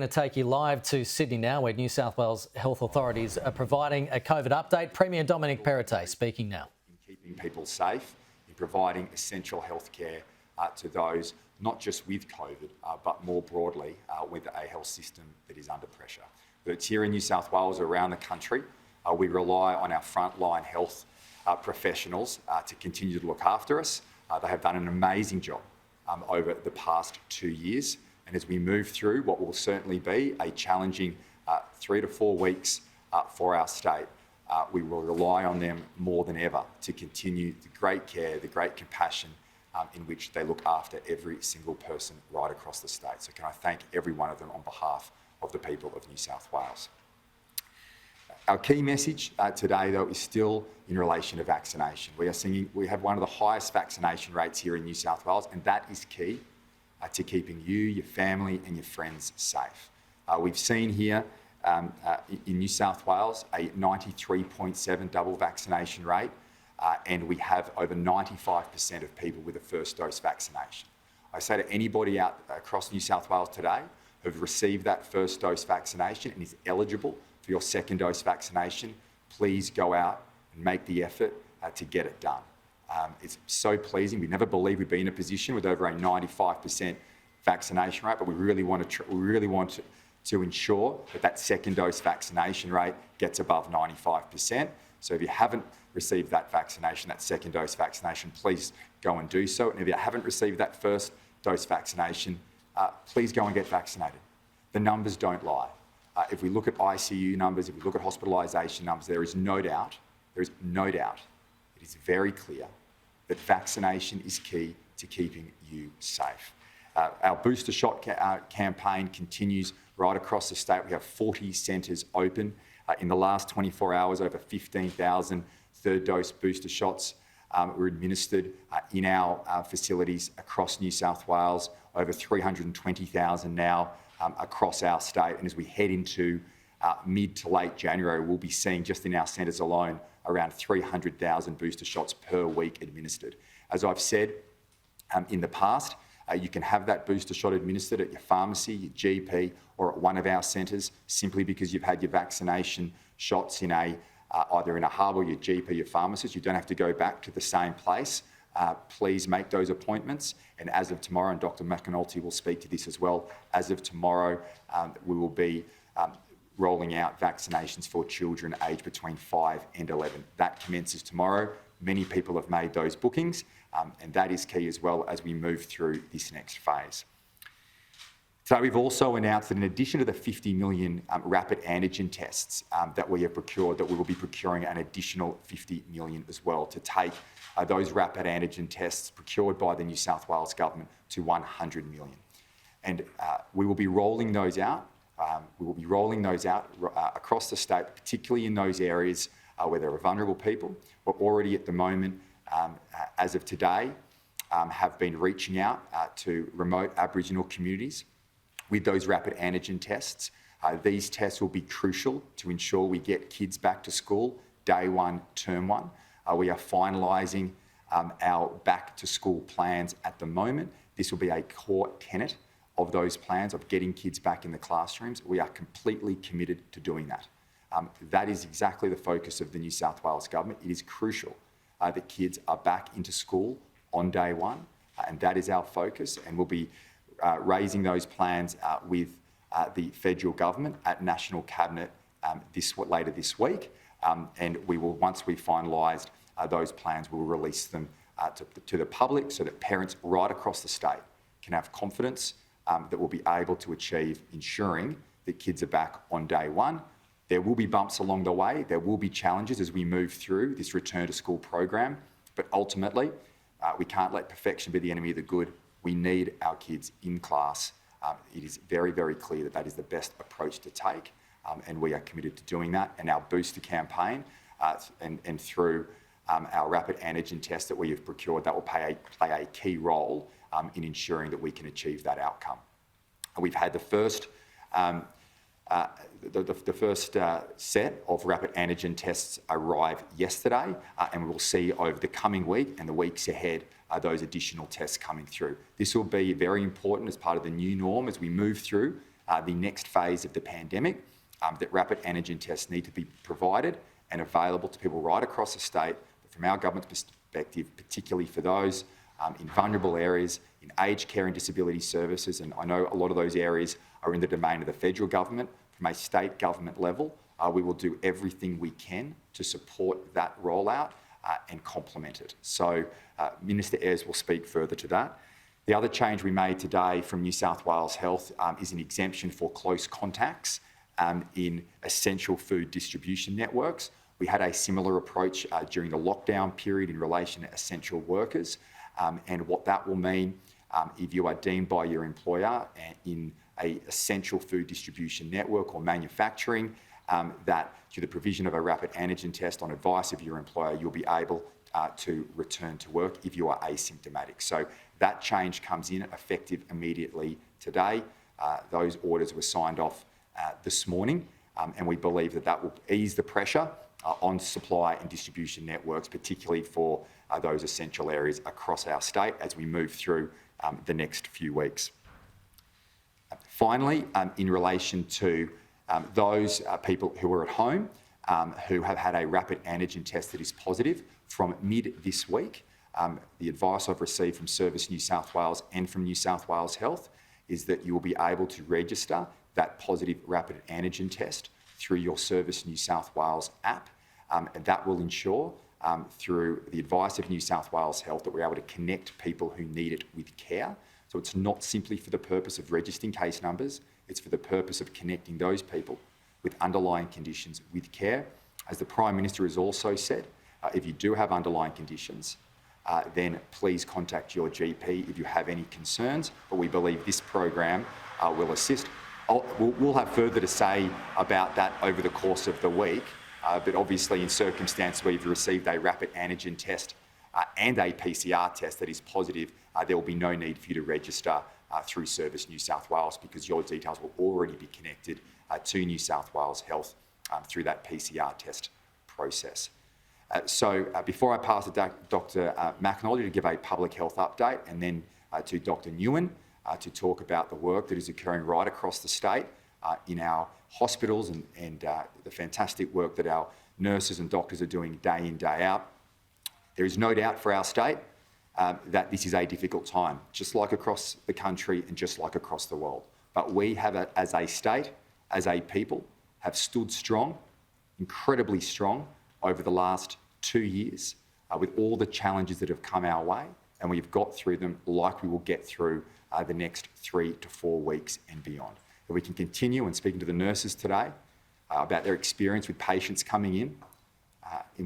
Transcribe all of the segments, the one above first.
Going to take you live to Sydney now, where New South Wales health authorities are providing a COVID update. Premier Dominic Perrottet speaking now. In keeping people safe, in providing essential health care to those not just with COVID, but more broadly with a health system that is under pressure. Whether it's here in New South Wales or around the country, we rely on our frontline health professionals to continue to look after us. They have done an amazing job over the past 2 years. And as we move through what will certainly be a challenging 3 to 4 weeks for our state, we will rely on them more than ever to continue the great care, the great compassion in which they look after every single person right across the state. So can I thank every one of them on behalf of the people of New South Wales. Our key message today, though, is still in relation to vaccination. We have one of the highest vaccination rates here in New South Wales, and that is key to keeping you, your family and your friends safe. We've seen here in New South Wales a 93.7 double vaccination rate, and we have over 95% of people with a first dose vaccination. I say to anybody out across New South Wales today who've received that first dose vaccination and is eligible for your second dose vaccination, please go out and make the effort to get it done. It's so pleasing. We never believed we'd be in a position with over a 95% vaccination rate, but we really want to ensure that that second dose vaccination rate gets above 95%. So if you haven't received that vaccination, that second dose vaccination, please go and do so. And if you haven't received that first dose vaccination, please go and get vaccinated. The numbers don't lie. If we look at ICU numbers, if we look at hospitalisation numbers, there is no doubt, it is very clear that vaccination is key to keeping you safe. Our booster shot campaign continues right across the state. We have 40 centres open. In the last 24 hours, over 15,000 third dose booster shots were administered in our facilities across New South Wales, over 320,000 now across our state. And as we head into mid to late January, we'll be seeing just in our centres alone around 300,000 booster shots per week administered. As I've said in the past, you can have that booster shot administered at your pharmacy, your GP, or at one of our centres simply because you've had your vaccination shots in either in a hub or your GP, your pharmacist. You don't have to go back to the same place. Please make those appointments. And as of tomorrow, and Dr. McAnulty will speak to this as well, as of tomorrow, we will be rolling out vaccinations for children aged between 5 and 11. That commences tomorrow. Many people have made those bookings, and that is key as well as we move through this next phase. So we've also announced that in addition to the 50 million rapid antigen tests that we have procured, that we will be procuring an additional 50 million as well to take those rapid antigen tests procured by the New South Wales government to 100 million. And we will be rolling those out. Across the state, particularly in those areas where there are vulnerable people. We're already at the moment, as of today, have been reaching out to remote Aboriginal communities with those rapid antigen tests. These tests will be crucial to ensure we get kids back to school day one, term one. We are finalising our back to school plans at the moment. This will be a core tenet of those plans of getting kids back in the classrooms. We are completely committed to doing that. That is exactly the focus of the New South Wales government. It is crucial that kids are back into school on day one, and that is our focus. And we'll be raising those plans with the federal government at National Cabinet later this week. And we will, once we've finalised those plans, we'll release them to the public so that parents right across the state can have confidence that we'll be able to achieve ensuring that kids are back on day one. There will be bumps along the way. There will be challenges as we move through this return to school program. But ultimately, we can't let perfection be the enemy of the good. We need our kids in class. It is very, very clear that that is the best approach to take. And we are committed to doing that. And our booster campaign and through our rapid antigen test that we have procured, that will play a key role in ensuring that we can achieve that outcome. We've had the first set of rapid antigen tests arrive yesterday, and we will see over the coming week and the weeks ahead those additional tests coming through. This will be very important as part of the new norm as we move through the next phase of the pandemic, that rapid antigen tests need to be provided and available to people right across the state. But from our government's perspective, particularly for those in vulnerable areas, in aged care and disability services, and I know a lot of those areas are in the domain of the federal government. From a state government level, we will do everything we can to support that rollout and complement it. So Minister Ayres will speak further to that. The other change we made today from New South Wales Health is an exemption for close contacts in essential food distribution networks. We had a similar approach during the lockdown period in relation to essential workers, and what that will mean if you are deemed by your employer in an essential food distribution network or manufacturing, that through the provision of a rapid antigen test on advice of your employer, you'll be able to return to work if you are asymptomatic. So that change comes in effective immediately today. Those orders were signed off this morning, and we believe that that will ease the pressure on supply and distribution networks, particularly for those essential areas across our state as we move through the next few weeks. Finally, in relation to those people who are at home who have had a rapid antigen test that is positive from mid this week, the advice I've received from Service New South Wales and from New South Wales Health is that you will be able to register that positive rapid antigen test through your Service New South Wales app, and that will ensure through the advice of New South Wales Health that we're able to connect people who need it with care. So it's not simply for the purpose of registering case numbers, it's for the purpose of connecting those people with underlying conditions with care. As the Prime Minister has also said, if you do have underlying conditions, then please contact your GP if you have any concerns, but we believe this program will assist. We'll have further to say about that over the course of the week, but obviously in circumstances where you've received a rapid antigen test and a PCR test that is positive, there will be no need for you to register through Service New South Wales because your details will already be connected to New South Wales Health through that PCR test process. So before I pass to Dr. McAnulty to give a public health update, and then to Dr. Nguyen to talk about the work that is occurring right across the state in our hospitals and the fantastic work that our nurses and doctors are doing day in, day out. There is no doubt for our state that this is a difficult time, just like across the country and just like across the world. But we have, as a state, as a people, have stood strong, incredibly strong, over the last 2 years with all the challenges that have come our way, and we've got through them like we will get through the next 3 to 4 weeks and beyond. If we can continue, and speaking to the nurses today about their experience with patients coming in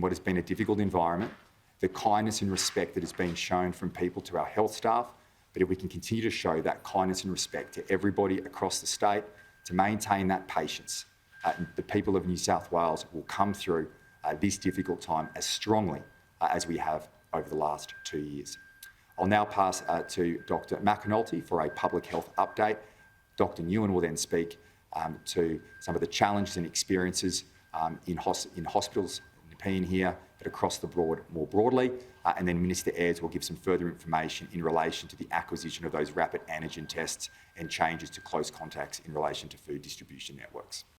what has been a difficult environment, the kindness and respect that is being shown from people to our health staff, but if we can continue to show that kindness and respect to everybody across the state to maintain that patience, the people of New South Wales will come through this difficult time as strongly as we have over the last 2 years. I'll now pass to Dr. McAnulty for a public health update. Dr. Nguyen will then speak to some of the challenges and experiences in hospitals, Nepean here, but across the board more broadly. And then Minister Ayres will give some further information in relation to the acquisition of those rapid antigen tests and changes to close contacts in relation to food distribution networks.